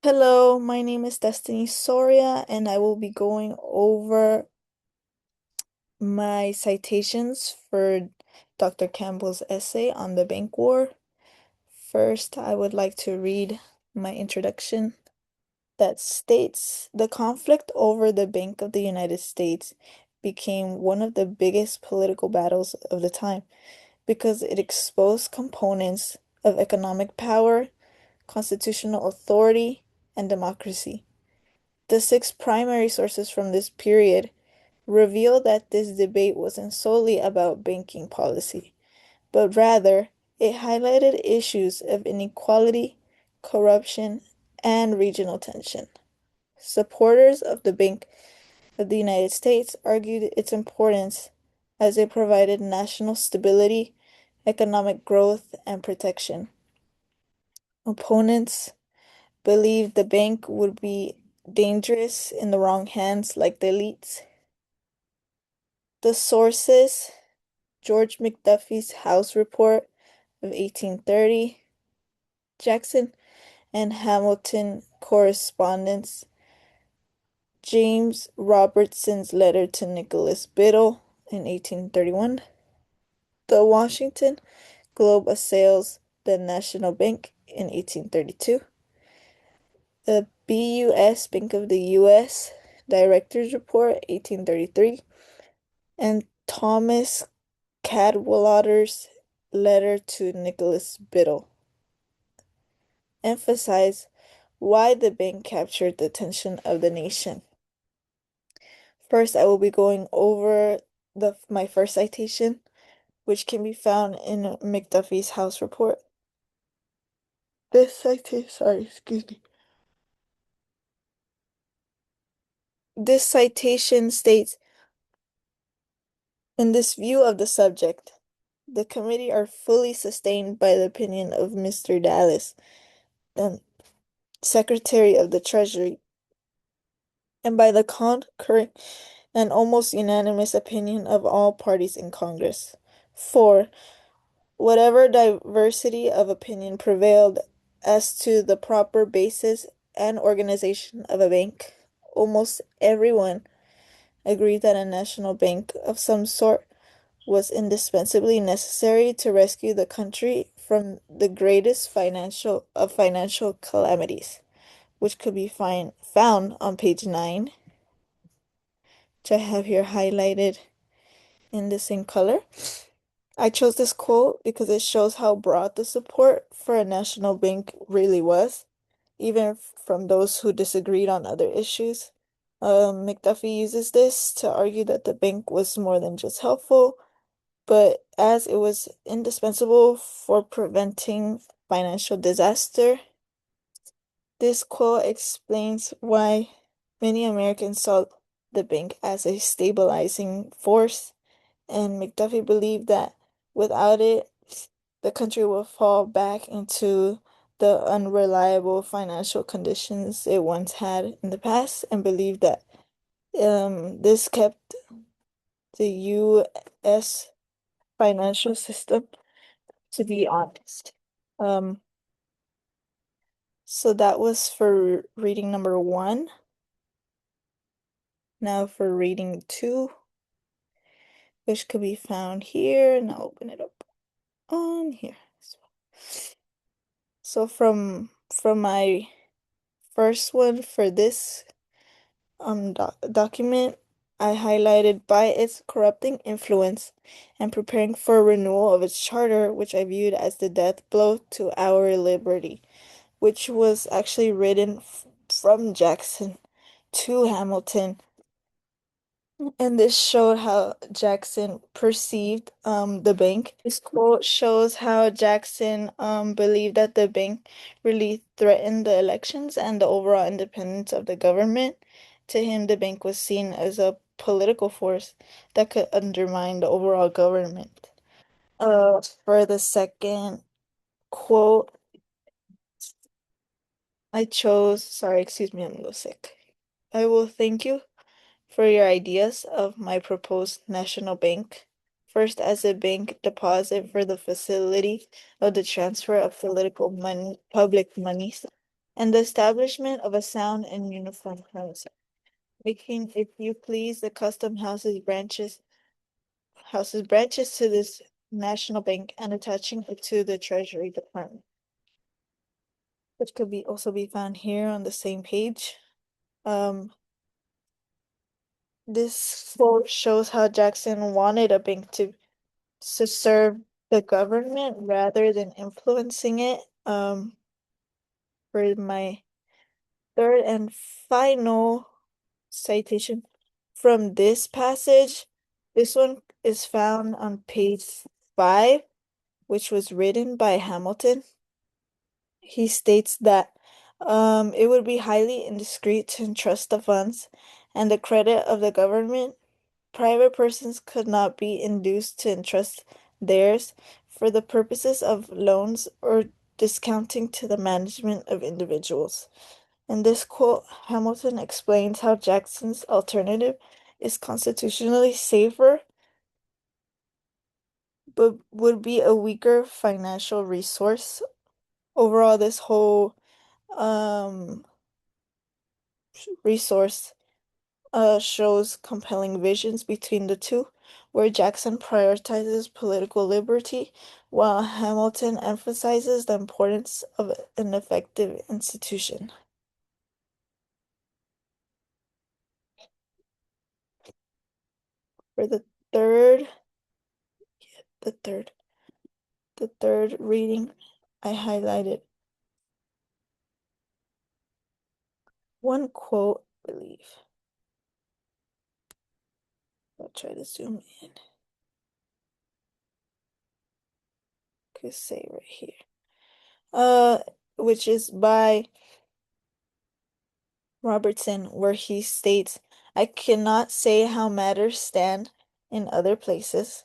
Hello, my name is Destiny Soria, and I will be going over my citations for Dr. Campbell's essay on the bank war. First, I would like to read my introduction that states the conflict over the Bank of the United States became one of the biggest political battles of the time because it exposed components of economic power, constitutional authority, and democracy. The six primary sources from this period reveal that this debate wasn't solely about banking policy, but rather it highlighted issues of inequality, corruption, and regional tension. Supporters of the Bank of the United States argued its importance as it provided national stability, economic growth, and protection. Opponents believed the bank would be dangerous in the wrong hands like the elites. The sources: George McDuffie's House Report of 1830, Jackson and Hamilton correspondence, James Robertson's letter to Nicholas Biddle in 1831, the Washington Globe assails the National Bank in 1832, the BUS Bank of the US Director's Report 1833, and Thomas Cadwallader's letter to Nicholas Biddle emphasize why the bank captured the attention of the nation. First, I will be going over my first citation, which can be found in McDuffie's House Report. Excuse me. This citation states, in this view of the subject, the committee are fully sustained by the opinion of Mr. Dallas, the Secretary of the Treasury, and by the concurrent and almost unanimous opinion of all parties in Congress. For whatever diversity of opinion prevailed as to the proper basis and organization of a bank, almost everyone agreed that a national bank of some sort was indispensably necessary to rescue the country from the greatest financial calamities, which could be found on page 9, which I have here highlighted in the same color. I chose this quote because it shows how broad the support for a national bank really was, even from those who disagreed on other issues. McDuffie uses this to argue that the bank was more than just helpful, but as it was indispensable for preventing financial disaster. This quote explains why many Americans saw the bank as a stabilizing force, and McDuffie believed that without it, the country would fall back into the unreliable financial conditions it once had in the past, and believed that this kept the U.S. financial system, to be honest. Um, so that was for reading number one. Now for reading two, which could be found here, and I'll open it up on here as well. So from my first one for this document, I highlighted by its corrupting influence and preparing for renewal of its charter, which I viewed as the death blow to our liberty, which was actually written from Jackson to Hamilton. And this showed how Jackson perceived the bank. This quote shows how Jackson believed that the bank really threatened the elections and the overall independence of the government. To him, the bank was seen as a political force that could undermine the overall government. For the second quote, excuse me, I'm a little sick. I will thank you for your ideas of my proposed national bank. First, as a bank deposit for the facility of the transfer of political money, public monies. and the establishment of a sound and uniform currency, making, if you please, the custom houses branches to this national bank and attaching it to the Treasury Department, which could be also be found here on the same page. Um, this quote shows how Jackson wanted a bank to serve the government rather than influencing it. For my third and final citation from this passage, this one is found on page 5, which was written by Hamilton. He states that it would be highly indiscreet to entrust the funds and the credit of the government. Private persons could not be induced to entrust theirs for the purposes of loans or discounting to the management of individuals. In this quote, Hamilton explains how Jackson's alternative is constitutionally safer, but would be a weaker financial resource. Overall, this whole um resource shows compelling visions between the two, where Jackson prioritizes political liberty while Hamilton emphasizes the importance of an effective institution. For third, the third, the third reading, I highlighted one quote, I believe. I'll try to zoom in. Could say right here. Uh, which is by Robertson, where he states, I cannot say how matters stand in other places,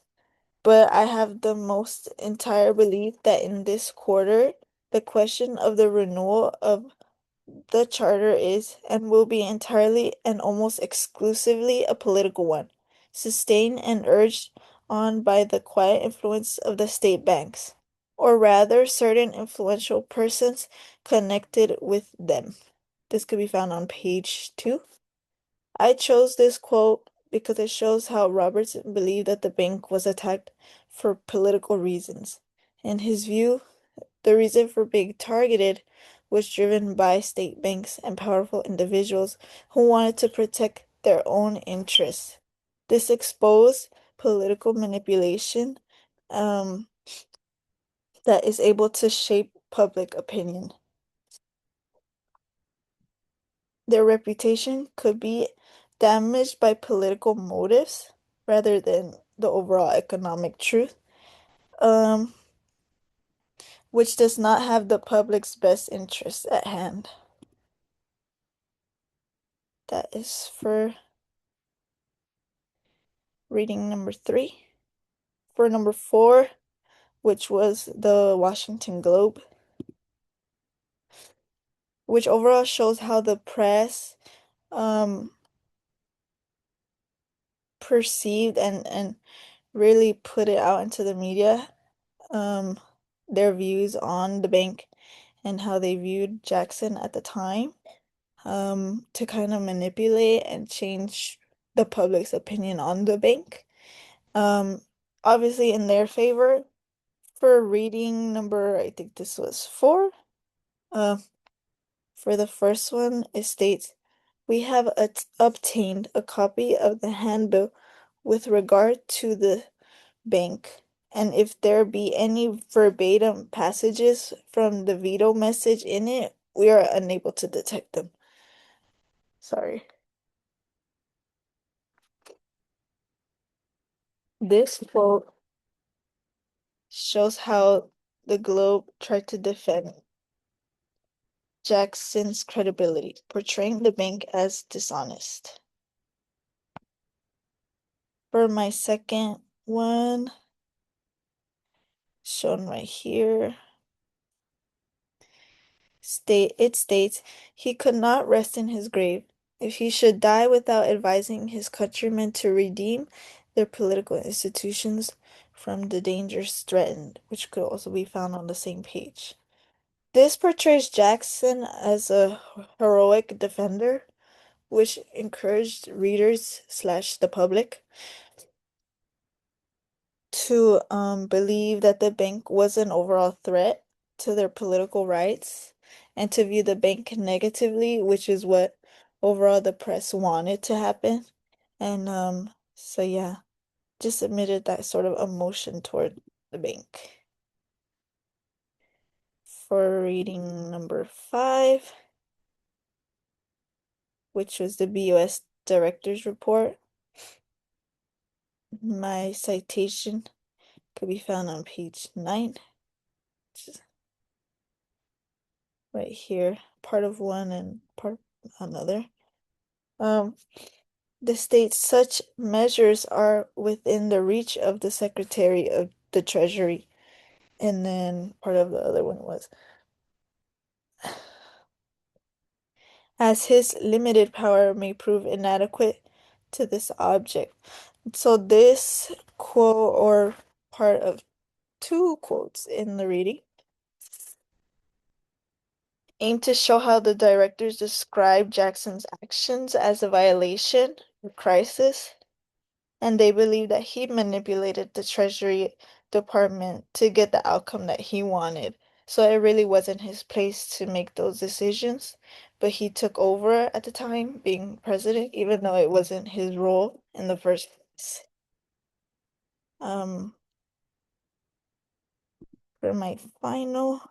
but I have the most entire belief that in this quarter, the question of the renewal of the charter is and will be entirely and almost exclusively a political one, sustained and urged on by the quiet influence of the state banks, or rather certain influential persons connected with them. This could be found on page 2. I chose this quote because it shows how Robertson believed that the bank was attacked for political reasons. In his view, the reason for being targeted was driven by state banks and powerful individuals who wanted to protect their own interests. This exposed political manipulation um, that is able to shape public opinion. Their reputation could be damaged by political motives rather than the overall economic truth, um, which does not have the public's best interests at hand. That is for reading number 3. For number 4, which was the Washington Globe, which overall shows how the press um, perceived and really put it out into the media, um, their views on the bank and how they viewed Jackson at the time, to kind of manipulate and change the public's opinion on the bank. Um, Obviously in their favor. For reading number, I think this was 4. Uh, for the first one, it states, we have obtained a copy of the handbill with regard to the bank, and if there be any verbatim passages from the veto message in it, we are unable to detect them. Sorry. This quote shows how the Globe tried to defend Jackson's credibility, portraying the bank as dishonest. For my second one, shown right here, it states he could not rest in his grave if he should die without advising his countrymen to redeem their political institutions from the dangers threatened, which could also be found on the same page. This portrays Jackson as a heroic defender, which encouraged readers slash the public to believe that the bank was an overall threat to their political rights and to view the bank negatively, which is what overall the press wanted to happen. And so yeah, just admitted that sort of emotion toward the bank. For reading number 5, which was the BOS Director's Report, my citation could be found on page 9, which is right here, part of one and part another. Um, the states such measures are within the reach of the Secretary of the Treasury. And then part of the other one was as his limited power may prove inadequate to this object. So this quote or part of two quotes in the reading aim to show how the directors describe Jackson's actions as a violation or crisis, and they believe that he manipulated the Treasury Department to get the outcome that he wanted. So it really wasn't his place to make those decisions, but he took over at the time, being president, even though it wasn't his role in the first place. Um, for my final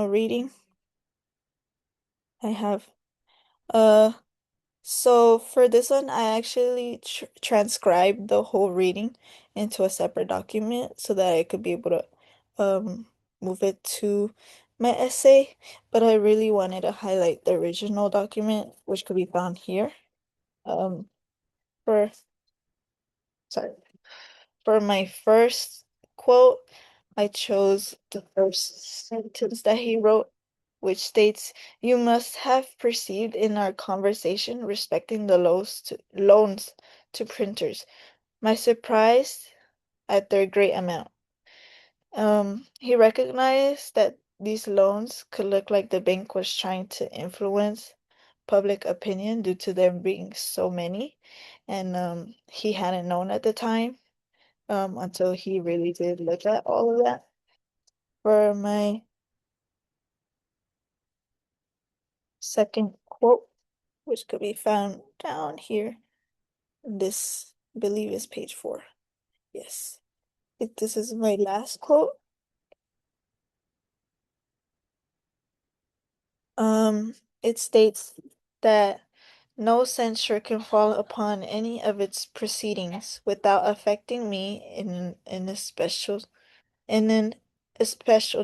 reading, I have uh so for this one, I actually transcribed the whole reading into a separate document so that I could be able to move it to my essay, but I really wanted to highlight the original document, which could be found here. Um, for sorry, for my first quote, I chose the first sentence that he wrote, which states, "You must have perceived in our conversation respecting the loans to printers my surprise at their great amount." He recognized that these loans could look like the bank was trying to influence public opinion due to there being so many, and he hadn't known at the time until he really did look at all of that. For my second quote, which could be found down here, this I believe is page 4. Yes. This is my last quote. It states that no censure can fall upon any of its proceedings without affecting me in a special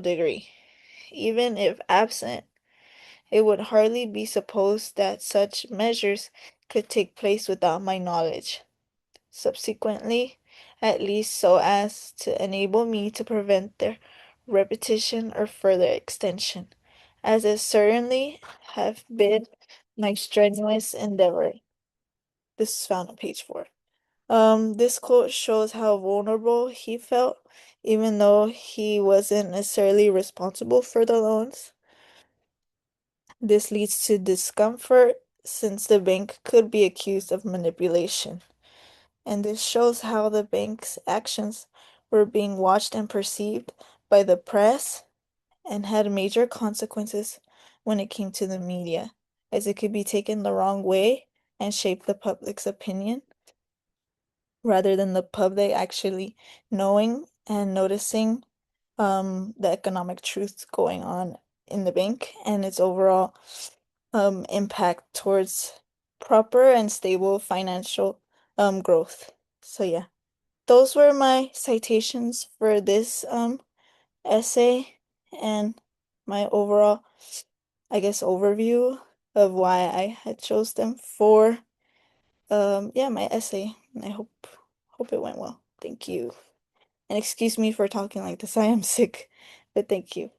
degree. Even if absent, it would hardly be supposed that such measures could take place without my knowledge. Subsequently, at least so as to enable me to prevent their repetition or further extension, as it certainly have been my strenuous endeavor. This is found on page 4. This quote shows how vulnerable he felt, even though he wasn't necessarily responsible for the loans. This leads to discomfort since the bank could be accused of manipulation. And this shows how the bank's actions were being watched and perceived by the press and had major consequences when it came to the media, as it could be taken the wrong way and shape the public's opinion rather than the public actually knowing and noticing the economic truth going on in the bank and its overall impact towards proper and stable financial growth. So yeah, those were my citations for this essay and my overall, I guess, overview of why I had chose them for yeah, my essay. And I hope it went well. Thank you. And excuse me for talking like this. I am sick, but thank you.